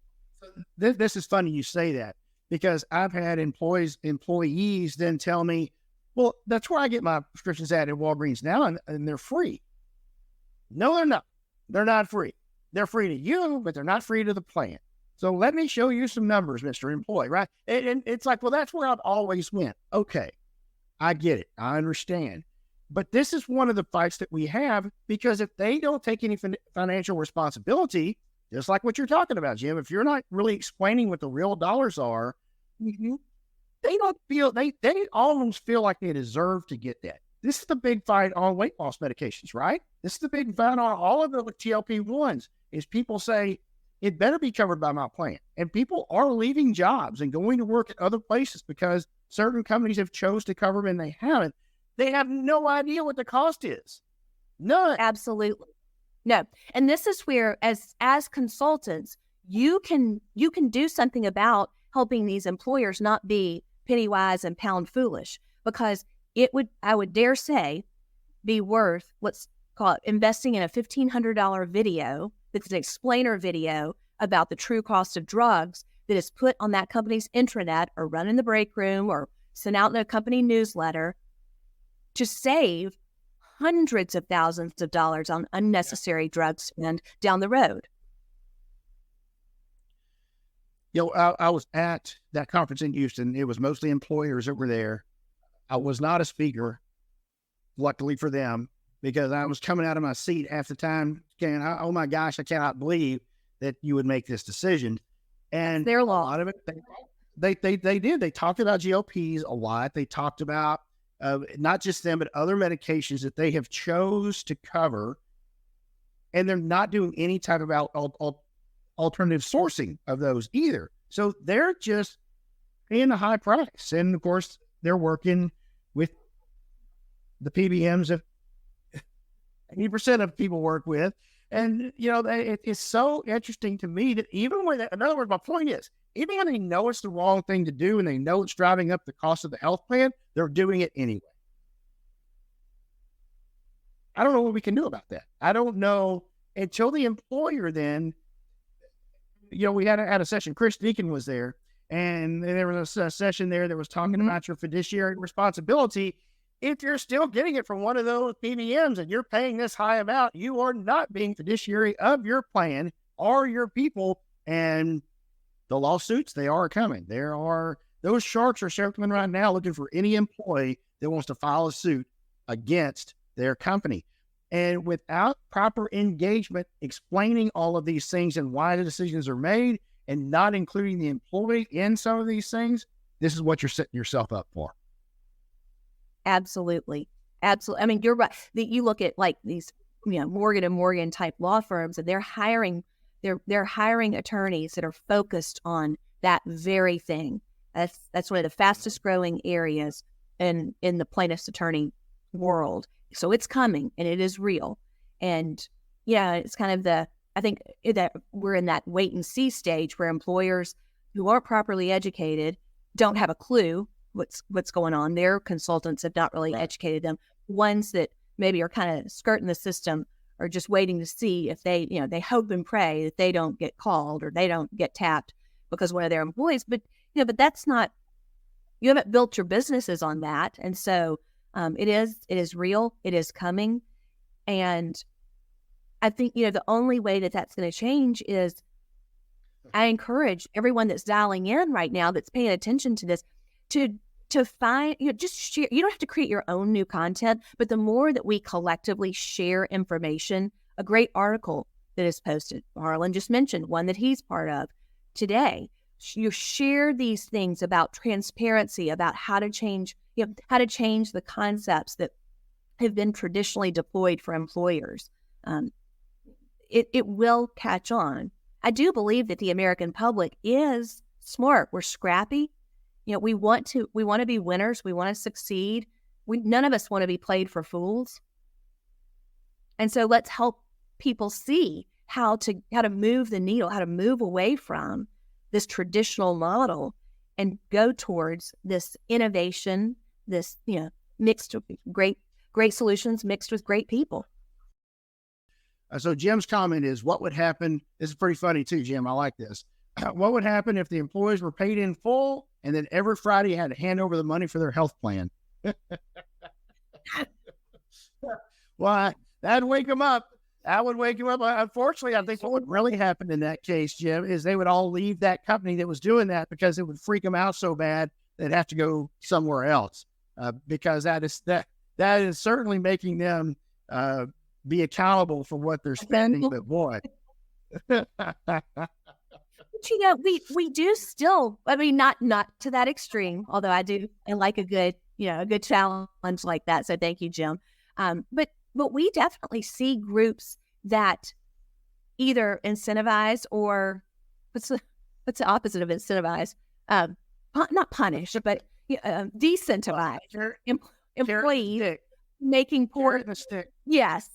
So this is funny you say that, because I've had employees then tell me, well, that's where I get my prescriptions at Walgreens now, and they're free. No, they're not. They're not free. They're free to you, but they're not free to the plan. So let me show you some numbers, Mr. Employee, right? And it's like, well, that's where I've always went. Okay, I get it. I understand. But this is one of the fights that we have, because if they don't take any financial responsibility, just like what you're talking about, Jim, if you're not really explaining what the real dollars are, they don't feel, they almost feel like they deserve to get that. This is the big fight on weight loss medications, right? This is the big fight on all of the GLP-1s, is people say, it better be covered by my plan. And people are leaving jobs and going to work at other places because certain companies have chose to cover them and they haven't. They have no idea what the cost is. None. Absolutely. No. And this is where, as consultants, you can do something about helping these employers not be penny wise and pound foolish, because it would, I would dare say, be worth, let's call it investing in a $1,500 video that's an explainer video about the true cost of drugs that is put on that company's intranet or run in the break room or sent out in a company newsletter to save hundreds of thousands of dollars on unnecessary drug spend down the road. I was at that conference in Houston. It was mostly employers that were there. I was not a speaker, luckily for them, because I was coming out of my seat half the time saying, oh my gosh, I cannot believe that you would make this decision. And their law. A lot of it, they did. They talked about GLPs a lot. They talked about not just them, but other medications that they have chose to cover. And they're not doing any type of alternative sourcing of those either. So they're just paying a high price. And of course, they're working with the PBMs that 80% of people work with. And, it's so interesting to me that even when, in other words, my point is, even when they know it's the wrong thing to do and they know it's driving up the cost of the health plan, they're doing it anyway. I don't know what we can do about that. I don't know until the employer then, we had a session, Chris Deacon was there, and there was a session there that was talking about your fiduciary responsibility. If you're still getting it from one of those PBMs and you're paying this high amount, you are not being fiduciary of your plan or your people. And the lawsuits, they are coming. Those sharks are circling right now looking for any employee that wants to file a suit against their company. And without proper engagement, explaining all of these things and why the decisions are made and not including the employee in some of these things, this is what you're setting yourself up for. Absolutely. Absolutely. I mean, you're right. You look at like these, Morgan and Morgan type law firms, and they're hiring attorneys that are focused on that very thing. That's one of the fastest growing areas in the plaintiff's attorney world. So it's coming and it is real. And it's kind of I think that we're in that wait and see stage where employers who aren't properly educated don't have a clue what's going on. Their consultants have not really educated them. Ones that maybe are kind of skirting the system are just waiting to see if they hope and pray that they don't get called or they don't get tapped because one of their employees. But that's not, you haven't built your businesses on that. And so it is real. It is coming. And I think, the only way that that's going to change is I encourage everyone that's dialing in right now, that's paying attention to this, to find, just share. You don't have to create your own new content, but the more that we collectively share information, a great article that is posted, Harlan just mentioned one that he's part of today. You share these things about transparency, about how to change the concepts that have been traditionally deployed for employers. It will catch on. I do believe that the American public is smart. We're scrappy. We want to be winners. We want to succeed. None of us want to be played for fools. And so let's help people see how to move the needle, how to move away from this traditional model and go towards this innovation, this, mixed with great solutions mixed with great people. So Jim's comment is, what would happen? This is pretty funny too, Jim. I like this. What would happen if the employees were paid in full and then every Friday had to hand over the money for their health plan? Well, that'd wake them up. That would wake them up. Unfortunately, I think what would really happen in that case, Jim, is they would all leave that company that was doing that because it would freak them out so bad they'd have to go somewhere else. Because that is certainly making them be accountable for what they're spending. But boy. But we do still, I mean, not to that extreme, although I like a good challenge like that. So thank you, Jim. But we definitely see groups that either incentivize or what's the opposite of incentivize? Not punish, but decentivize employees making poor. Yes,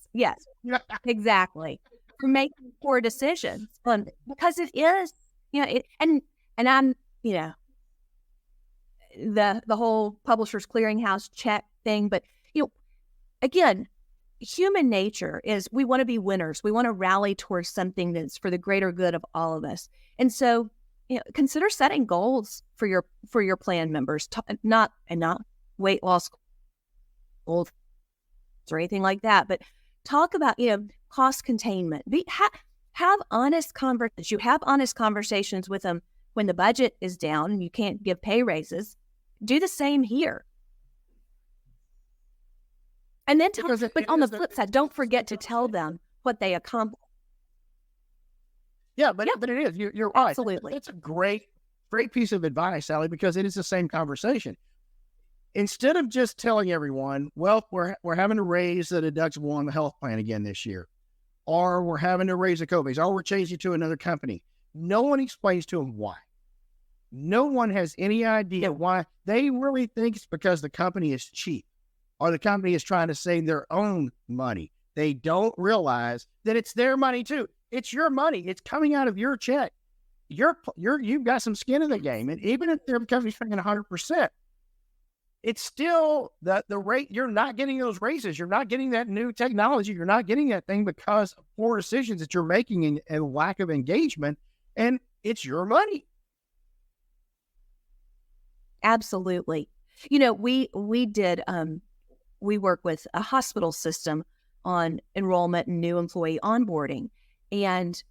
exactly. For making poor decisions, because it is, and I'm, the whole Publishers Clearinghouse check thing, but again, human nature is we want to be winners. We want to rally towards something that's for the greater good of all of us. And so, consider setting goals for your plan members, not weight loss goals or anything like that, but talk about, cost containment. Have honest conversations. You have honest conversations with them when the budget is down and you can't give pay raises. Do the same here. And then, but on the flip side, don't forget to tell them what they accomplished. Yeah, but it is. You're right. Absolutely. It's a great piece of advice, Sally, because it is the same conversation. Instead of just telling everyone, well, we're having to raise the deductible on the health plan again this year, or we're having to raise the co-pays, or we're changing to another company. No one explains to them why. No one has any idea why. They really think it's because the company is cheap or the company is trying to save their own money. They don't realize that it's their money too. It's your money. It's coming out of your check. You've got some skin in the game. And even if their company's paying 100%, it's still the rate. You're not getting those raises. You're not getting that new technology. You're not getting that thing because of poor decisions that you're making and lack of engagement. And it's your money. Absolutely. We work with a hospital system on enrollment and new employee onboarding. And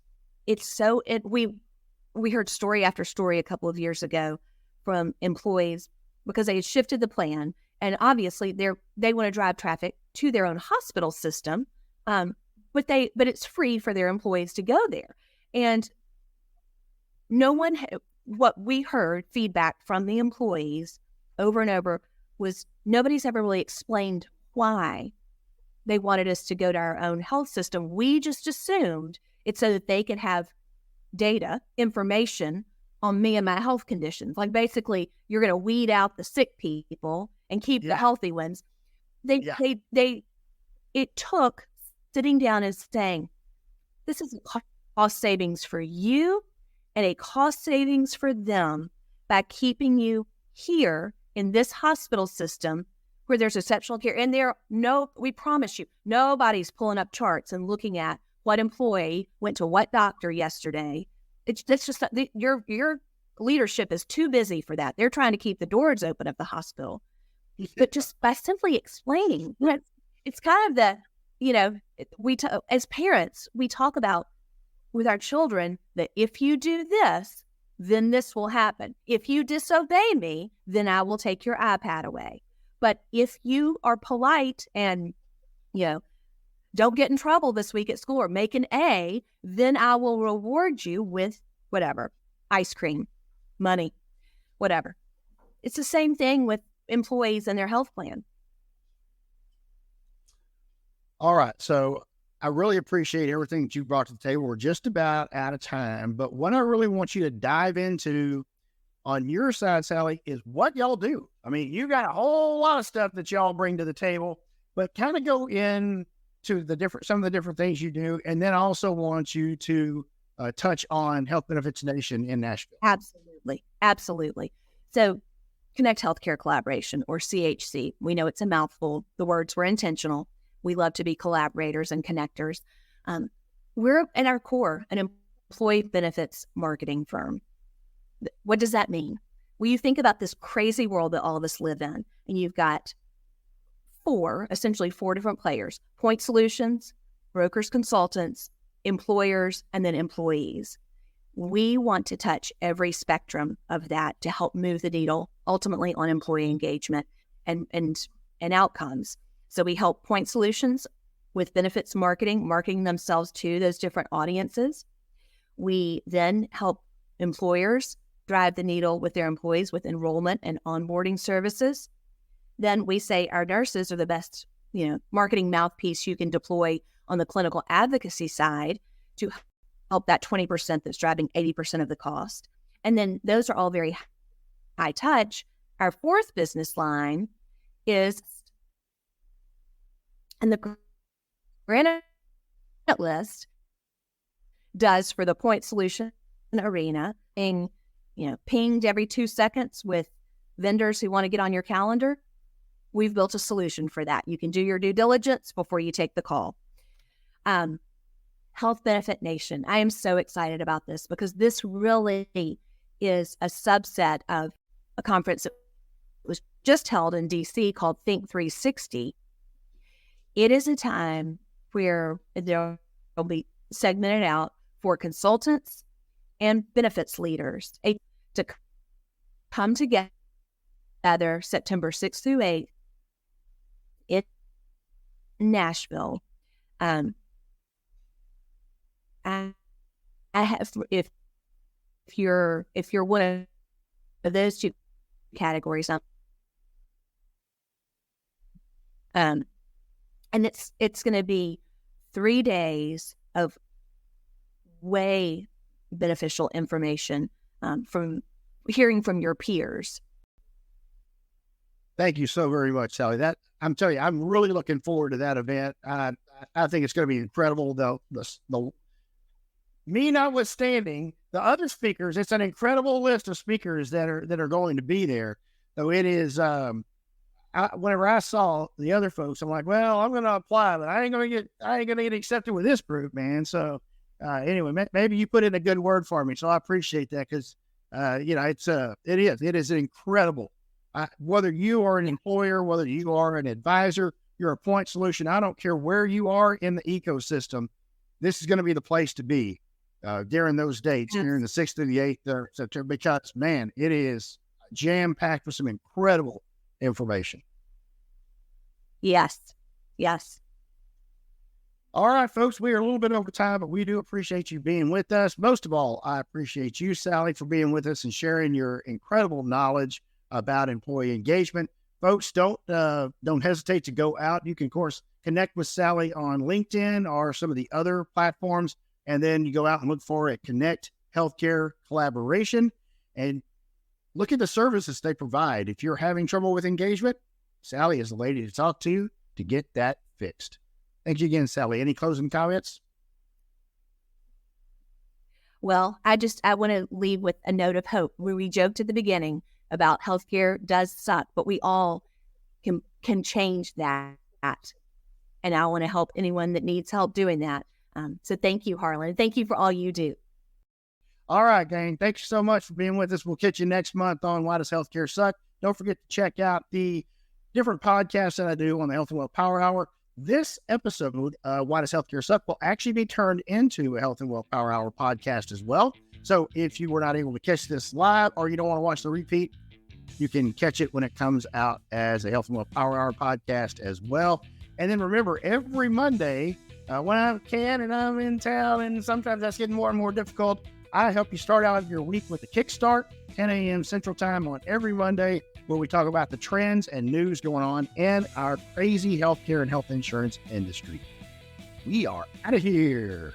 we heard story after story a couple of years ago from employees because they had shifted the plan, and obviously they want to drive traffic to their own hospital system, but it's free for their employees to go there. And what we heard feedback from the employees over and over was nobody's ever really explained why they wanted us to go to our own health system. We just assumed it's so that they could have data, information on me and my health conditions. Like basically, you're going to weed out the sick people and keep the healthy ones. It took sitting down and saying, this is a cost savings for you and a cost savings for them by keeping you here in this hospital system where there's exceptional care. And we promise you, nobody's pulling up charts and looking at what employee went to what doctor yesterday. That's just your leadership is too busy for that. They're trying to keep the doors open of the hospital. But just by simply explaining, it's kind of as parents, we talk about with our children that if you do this, then this will happen. If you disobey me, then I will take your iPad away. But if you are polite and, don't get in trouble this week at school or make an A, then I will reward you with whatever, ice cream, money, whatever. It's the same thing with employees and their health plan. All right. So I really appreciate everything that you brought to the table. We're just about out of time, but what I really want you to dive into on your side, Sally, is what y'all do. I mean, you got a whole lot of stuff that y'all bring to the table, but kind of go in to some of the different things you do. And then I also want you to touch on Health Benefits Nation in Nashville. Absolutely. So Connect Healthcare Collaboration, or CHC. We know it's a mouthful. The words were intentional. We love to be collaborators and connectors. We're at our core an employee benefits marketing firm. What does that mean? Well, you think about this crazy world that all of us live in, and you've got essentially four different players: point solutions, brokers, consultants, employers, and then employees. We want to touch every spectrum of that to help move the needle ultimately on employee engagement and outcomes. So we help point solutions with benefits marketing themselves to those different audiences. We then help employers drive the needle with their employees with enrollment and onboarding services. Then we say our nurses are the best, marketing mouthpiece you can deploy on the clinical advocacy side to help that 20% that's driving 80% of the cost. And then those are all very high touch. Our fourth business line is, and the granite list does for the point solution arena, being pinged every 2 seconds with vendors who want to get on your calendar. we've built a solution for that. You can do your due diligence before you take the call. Health Benefit Nation. I am so excited about this because this really is a subset of a conference that was just held in DC called Think 360. It is a time where there will be segmented out for consultants and benefits leaders to come together September 6th through 8th in Nashville. I have, if you're one of those two categories, and it's going to be 3 days of way beneficial information from hearing from your peers. Thank you so very much, Sally. That I'm telling you, I'm really looking forward to that event. I think it's going to be incredible. The me notwithstanding, the other speakers, it's an incredible list of speakers that are going to be there. So it is. Whenever I saw the other folks, I'm like, well, I'm going to apply, but I ain't going to get accepted with this group, man. So anyway, maybe you put in a good word for me, so I appreciate that because it is incredible. Whether you are an employer, whether you are an advisor, you're a point solution, I don't care where you are in the ecosystem, this is going to be the place to be during those dates, during the 6th to the 8th of September, because, man, it is jam-packed with some incredible information. Yes. All right, folks, we are a little bit over time, but we do appreciate you being with us. Most of all, I appreciate you, Sally, for being with us and sharing your incredible knowledge about employee engagement. Folks, don't hesitate to go out. You can, of course, connect with Sally on LinkedIn or some of the other platforms, and then you go out and look for a Connect Healthcare Collaboration and look at the services they provide. If you're having trouble with engagement, Sally is the lady to talk to get that fixed. Thank you again, Sally. Any closing comments? Well, I want to leave with a note of hope where we joked at the beginning about healthcare does suck, but we all can change that. And I want to help anyone that needs help doing that. So thank you, Harlan. Thank you for all you do. All right, gang. Thanks so much for being with us. We'll catch you next month on Why Does Healthcare Suck? Don't forget to check out the different podcasts that I do on the Health and Wealth Power Hour. This episode, Why Does Healthcare Suck, will actually be turned into a Health and Wealth Power Hour podcast as well. So if you were not able to catch this live or you don't want to watch the repeat, you can catch it when it comes out as a Health and Wealth Power Hour podcast as well. And then remember, every Monday, when I can and I'm in town, and sometimes that's getting more and more difficult, I help you start out your week with a kickstart, 10 a.m. Central Time on every Monday, where we talk about the trends and news going on in our crazy healthcare and health insurance industry. We are out of here.